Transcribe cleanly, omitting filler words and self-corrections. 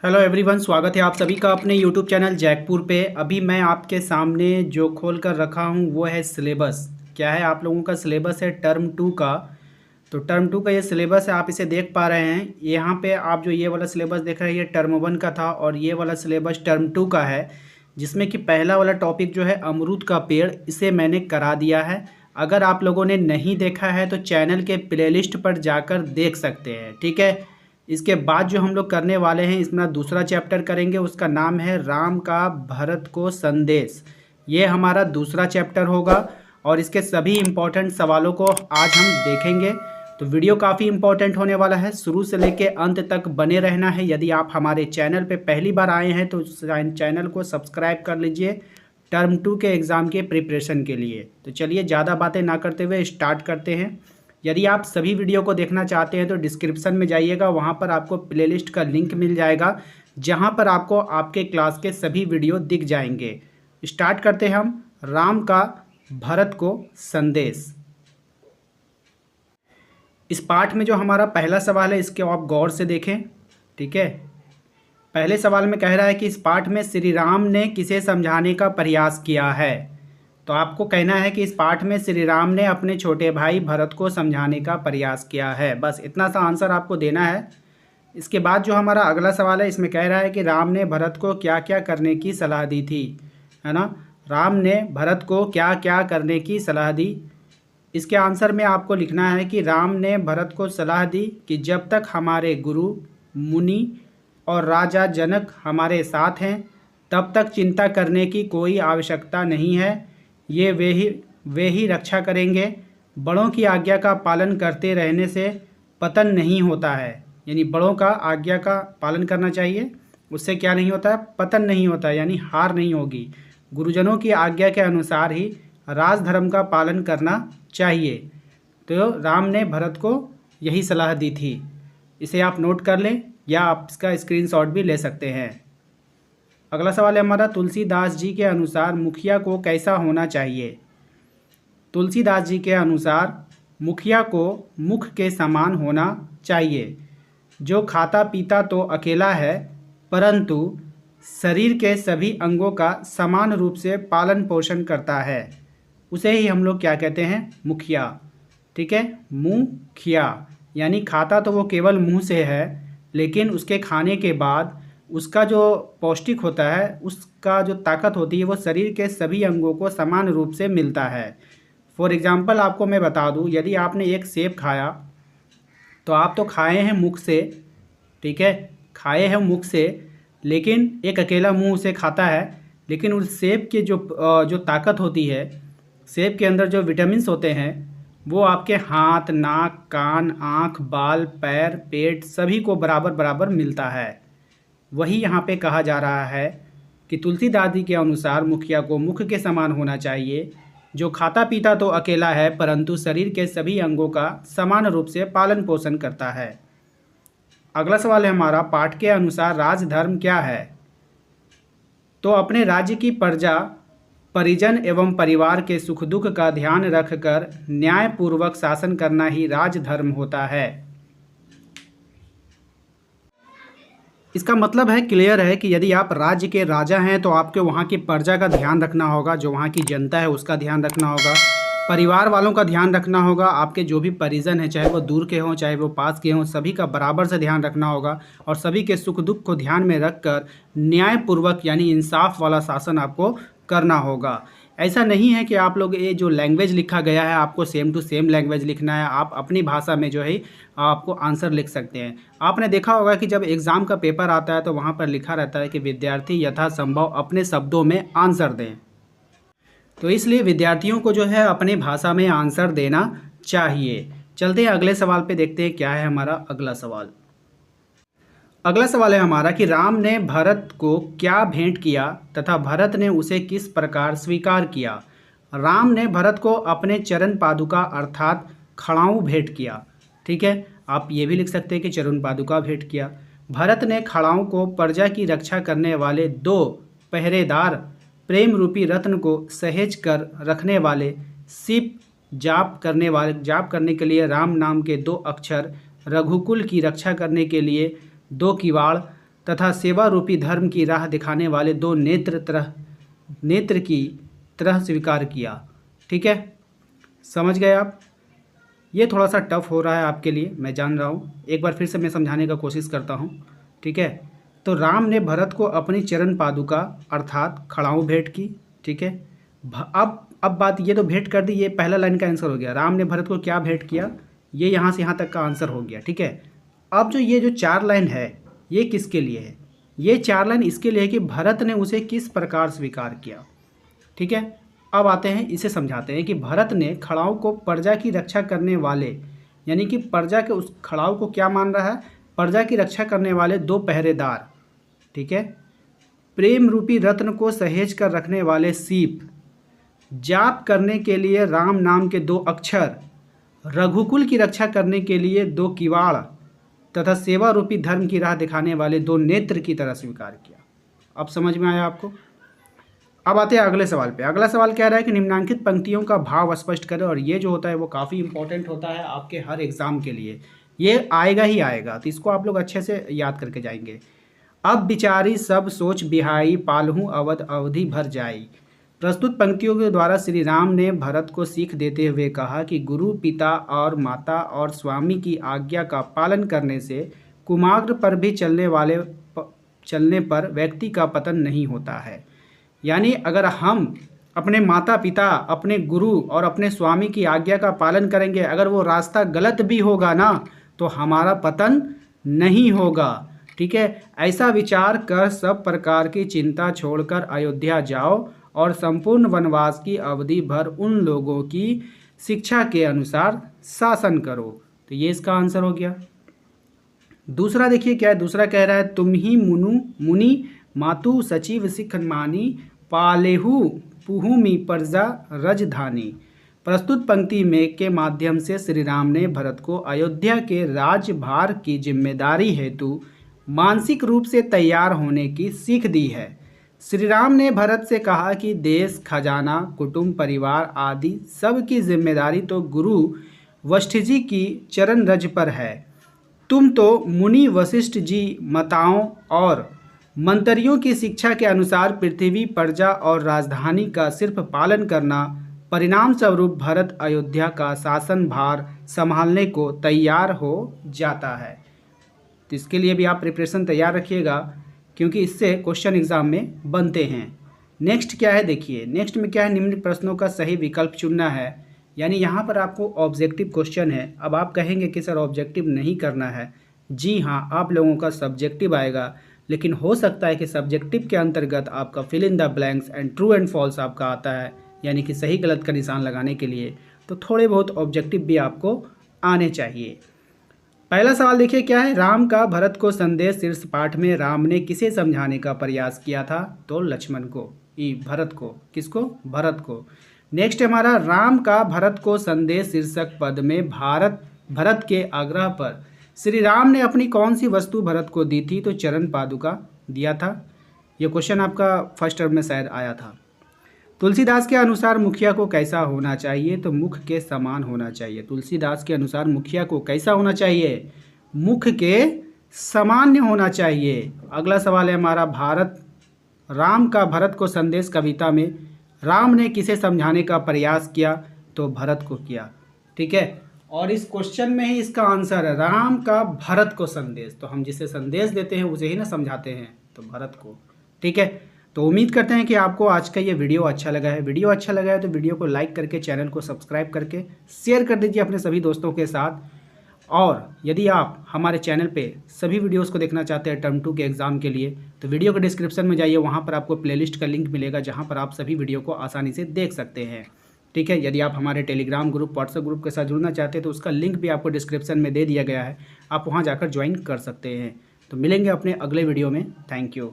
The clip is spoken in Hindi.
हेलो एवरीवन, स्वागत है आप सभी का अपने यूट्यूब चैनल जैकपुर पे। अभी मैं आपके सामने जो खोल कर रखा हूँ वो है सिलेबस। क्या है, आप लोगों का सिलेबस है टर्म 2 का। तो टर्म 2 का ये सिलेबस है, आप इसे देख पा रहे हैं। यहाँ पे आप जो ये वाला सिलेबस देख रहे हैं ये टर्म 1 का था और ये वाला सिलेबस टर्म 2 का है, जिसमें कि पहला वाला टॉपिक जो है अमरूद का पेड़, इसे मैंने करा दिया है। अगर आप लोगों ने नहीं देखा है तो चैनल के प्लेलिस्ट पर जाकर देख सकते हैं, ठीक है। इसके बाद जो हम लोग करने वाले हैं, इसमें दूसरा चैप्टर करेंगे, उसका नाम है राम का भरत को संदेश। ये हमारा दूसरा चैप्टर होगा और इसके सभी इम्पोर्टेंट सवालों को आज हम देखेंगे। तो वीडियो काफ़ी इम्पोर्टेंट होने वाला है, शुरू से लेके अंत तक बने रहना है। यदि आप हमारे चैनल पे पहली बार आए हैं तो चैनल को सब्सक्राइब कर लीजिए टर्म 2 के एग्ज़ाम के प्रिपरेशन के लिए। तो चलिए ज़्यादा बातें ना करते हुए स्टार्ट करते हैं। यदि आप सभी वीडियो को देखना चाहते हैं तो डिस्क्रिप्शन में जाइएगा, वहाँ पर आपको प्लेलिस्ट का लिंक मिल जाएगा, जहाँ पर आपको आपके क्लास के सभी वीडियो दिख जाएंगे। स्टार्ट करते हैं हम राम का भरत को संदेश। इस पाठ में जो हमारा पहला सवाल है इसके आप गौर से देखें, ठीक है। पहले सवाल में कह रहा है कि इस पाठ में श्री राम ने किसे समझाने का प्रयास किया है। तो आपको कहना है कि इस पाठ में श्री राम ने अपने छोटे भाई भरत को समझाने का प्रयास किया है। बस इतना सा आंसर आपको देना है। इसके बाद जो हमारा अगला सवाल है इसमें कह रहा है कि राम ने भरत को क्या क्या करने की सलाह दी थी, है ना। राम ने भरत को क्या क्या करने की सलाह दी। इसके आंसर में आपको लिखना है कि राम ने भरत को सलाह दी कि जब तक हमारे गुरु मुनि और राजा जनक हमारे साथ हैं तब तक चिंता करने की कोई आवश्यकता नहीं है। ये वे ही रक्षा करेंगे। बड़ों की आज्ञा का पालन करते रहने से पतन नहीं होता है। यानी बड़ों का आज्ञा का पालन करना चाहिए, उससे क्या नहीं होता है, पतन नहीं होता है, यानी हार नहीं होगी। गुरुजनों की आज्ञा के अनुसार ही राजधर्म का पालन करना चाहिए। तो राम ने भरत को यही सलाह दी थी। इसे आप नोट कर लें या आप इसका स्क्रीनशॉट भी ले सकते हैं। अगला सवाल है हमारा, तुलसीदास जी के अनुसार मुखिया को कैसा होना चाहिए। तुलसीदास जी के अनुसार मुखिया को मुख के समान होना चाहिए, जो खाता पीता तो अकेला है परंतु शरीर के सभी अंगों का समान रूप से पालन पोषण करता है। उसे ही हम लोग क्या कहते हैं, मुखिया, ठीक है। मुखिया यानी खाता तो वो केवल मुंह से है, लेकिन उसके खाने के बाद उसका जो पौष्टिक होता है, उसका जो ताकत होती है वो शरीर के सभी अंगों को समान रूप से मिलता है। फॉर एग्ज़ाम्पल आपको मैं बता दूं, यदि आपने एक सेब खाया तो आप तो खाए हैं मुख से, ठीक है, खाए हैं मुख से, लेकिन एक अकेला मुंह उसे खाता है, लेकिन उस सेब के जो ताकत होती है, सेब के अंदर जो विटामिन्स होते हैं वो आपके हाथ, नाक, कान, आँख, बाल, पैर, पेट सभी को बराबर बराबर मिलता है। वही यहाँ पे कहा जा रहा है कि तुलसीदास जी के अनुसार मुखिया को मुख के समान होना चाहिए, जो खाता पीता तो अकेला है परंतु शरीर के सभी अंगों का समान रूप से पालन पोषण करता है। अगला सवाल है हमारा, पाठ के अनुसार राजधर्म क्या है। तो अपने राज्य की प्रजा, परिजन एवं परिवार के सुख दुख का ध्यान रखकर न्यायपूर्वक शासन करना ही राजधर्म होता है। इसका मतलब है, क्लियर है कि यदि आप राज्य के राजा हैं तो आपके वहाँ की प्रजा का ध्यान रखना होगा, जो वहाँ की जनता है उसका ध्यान रखना होगा, परिवार वालों का ध्यान रखना होगा, आपके जो भी परिजन हैं चाहे वो दूर के हों चाहे वो पास के हों, सभी का बराबर से ध्यान रखना होगा और सभी के सुख दुख को ध्यान में रखकर न्यायपूर्वक यानी इंसाफ वाला शासन आपको करना होगा। ऐसा नहीं है कि आप लोग ये जो लैंग्वेज लिखा गया है आपको सेम टू सेम लैंग्वेज लिखना है, आप अपनी भाषा में जो है आपको आंसर लिख सकते हैं। आपने देखा होगा कि जब एग्ज़ाम का पेपर आता है तो वहाँ पर लिखा रहता है कि विद्यार्थी यथासंभव अपने शब्दों में आंसर दें। तो इसलिए विद्यार्थियों को जो है अपनी भाषा में आंसर देना चाहिए। चलते हैं अगले सवाल पे, देखते हैं क्या है हमारा अगला सवाल। अगला सवाल है हमारा कि राम ने भरत को क्या भेंट किया तथा भरत ने उसे किस प्रकार स्वीकार किया। राम ने भरत को अपने चरण पादुका अर्थात खड़ाऊं भेंट किया, ठीक है। आप ये भी लिख सकते हैं कि चरण पादुका भेंट किया। भरत ने खड़ाऊं को प्रजा की रक्षा करने वाले 2 पहरेदार, प्रेम रूपी रत्न को सहेज कर रखने वाले, सिप जाप करने के लिए राम नाम के 2 अक्षर, रघुकुल की रक्षा करने के लिए 2 किवाड़, तथा सेवा रूपी धर्म की राह दिखाने वाले दो नेत्र की तरह स्वीकार किया। ठीक है, समझ गए आप। ये थोड़ा सा टफ हो रहा है आपके लिए, मैं जान रहा हूँ, एक बार फिर से मैं समझाने का कोशिश करता हूँ। ठीक है, तो राम ने भरत को अपनी चरण पादुका अर्थात खड़ाऊँ भेंट की। ठीक है, अब बात, ये तो भेंट कर दी, ये पहला लाइन का आंसर हो गया। राम ने भरत को क्या भेंट किया, ये यहाँ से यहाँ तक का आंसर हो गया। ठीक है, अब ये जो 4 लाइन है ये किसके लिए है? ये 4 लाइन इसके लिए है कि भरत ने उसे किस प्रकार स्वीकार किया। ठीक है, अब आते हैं, इसे समझाते हैं कि भरत ने खड़ाऊ को प्रजा की रक्षा करने वाले, यानी कि प्रजा के उस खड़ाऊ को क्या मान रहा है? प्रजा की रक्षा करने वाले 2 पहरेदार। ठीक है, प्रेम रूपी रत्न को सहेज कर रखने वाले सीप, जाप करने के लिए राम नाम के 2 अक्षर, रघुकुल की रक्षा करने के लिए 2 किवाड़ तथा सेवा रूपी धर्म की राह दिखाने वाले 2 नेत्र की तरह स्वीकार किया। अब समझ में आया आपको? अब आते हैं अगले सवाल पे। अगला सवाल कह रहा है कि निम्नलिखित पंक्तियों का भाव स्पष्ट करें, और ये जो होता है वो काफ़ी इंपॉर्टेंट होता है आपके हर एग्ज़ाम के लिए, ये आएगा ही आएगा, तो इसको आप लोग अच्छे से याद करके जाएंगे। अब बिचारी सब सोच बिहाई, पालहूँ अवध अवधि भर जाई। प्रस्तुत पंक्तियों के द्वारा श्री राम ने भरत को सीख देते हुए कहा कि गुरु, पिता और माता और स्वामी की आज्ञा का पालन करने से कुमार्ग पर भी चलने पर व्यक्ति का पतन नहीं होता है। यानी अगर हम अपने माता पिता, अपने गुरु और अपने स्वामी की आज्ञा का पालन करेंगे, अगर वो रास्ता गलत भी होगा ना तो हमारा पतन नहीं होगा। ठीक है, ऐसा विचार कर सब प्रकार की चिंता छोड़कर अयोध्या जाओ और संपूर्ण वनवास की अवधि भर उन लोगों की शिक्षा के अनुसार शासन करो। तो ये इसका आंसर हो गया। दूसरा देखिए क्या है, दूसरा कह रहा है तुम ही मुनि मातु सचिव सिख मानी, पालेहु पुहुमी प्रजा रजधानी। प्रस्तुत पंक्ति में के माध्यम से श्री राम ने भरत को अयोध्या के राज्यभार की जिम्मेदारी हेतु मानसिक रूप से तैयार होने की सीख दी है। श्री राम ने भरत से कहा कि देश, खजाना, कुटुंब, परिवार आदि सब की जिम्मेदारी तो गुरु वशिष्ठ जी की चरण रज पर है। तुम तो मुनि वशिष्ठ जी माताओं और मंत्रियों की शिक्षा के अनुसार पृथ्वी, प्रजा और राजधानी का सिर्फ पालन करना, परिणाम स्वरूप भरत अयोध्या का शासन भार संभालने को तैयार हो जाता है। तो इसके लिए भी आप प्रिपरेशन तैयार रखिएगा, क्योंकि इससे क्वेश्चन एग्जाम में बनते हैं। नेक्स्ट क्या है देखिए, नेक्स्ट में क्या है, निम्न प्रश्नों का सही विकल्प चुनना है। यानी यहाँ पर आपको ऑब्जेक्टिव क्वेश्चन है। अब आप कहेंगे कि सर ऑब्जेक्टिव नहीं करना है। जी हाँ, आप लोगों का सब्जेक्टिव आएगा, लेकिन हो सकता है कि सब्जेक्टिव के अंतर्गत आपका fill in the blanks and true and false आपका आता है, यानी कि सही गलत का निशान लगाने के लिए, तो थोड़े बहुत ऑब्जेक्टिव भी आपको आने चाहिए। पहला सवाल देखिए क्या है, राम का भरत को संदेश शीर्ष पाठ में राम ने किसे समझाने का प्रयास किया था? तो लक्ष्मण को, भरत को। किसको? भरत को। नेक्स्ट हमारा, राम का भरत को संदेश शीर्षक पद में भरत के आग्रह पर श्री राम ने अपनी कौन सी वस्तु भरत को दी थी? तो चरण पादुका दिया था। ये क्वेश्चन आपका फर्स्ट टर्म में शायद आया था। तुलसीदास के अनुसार मुखिया को कैसा होना चाहिए? तो मुख के समान होना चाहिए। तुलसीदास के अनुसार मुखिया को कैसा होना चाहिए? मुख के सामान्य होना चाहिए। अगला सवाल है हमारा, राम का भरत को संदेश कविता में राम ने किसे समझाने का प्रयास किया? तो भरत को किया। ठीक है, और इस क्वेश्चन में ही इसका आंसर है राम का भरत को संदेश। तो हम जिसे संदेश देते हैं उसे ही ना समझाते हैं, तो भरत को। ठीक है, तो उम्मीद करते हैं कि आपको आज का ये वीडियो अच्छा लगा है। वीडियो अच्छा लगा है तो वीडियो को लाइक करके, चैनल को सब्सक्राइब करके शेयर कर दीजिए अपने सभी दोस्तों के साथ। और यदि आप हमारे चैनल पे सभी वीडियोस को देखना चाहते हैं टर्म 2 के एग्ज़ाम के लिए, तो वीडियो के डिस्क्रिप्शन में जाइए, वहाँ पर आपको प्लेलिस्ट का लिंक मिलेगा जहाँ पर आप सभी वीडियो को आसानी से देख सकते हैं। ठीक है, यदि आप हमारे टेलीग्राम ग्रुप, व्हाट्सएप ग्रुप के साथ जुड़ना चाहते हैं तो उसका लिंक भी आपको डिस्क्रिप्शन में दे दिया गया है, आप वहाँ जाकर ज्वाइन कर सकते हैं। तो मिलेंगे अपने अगले वीडियो में। Thank you.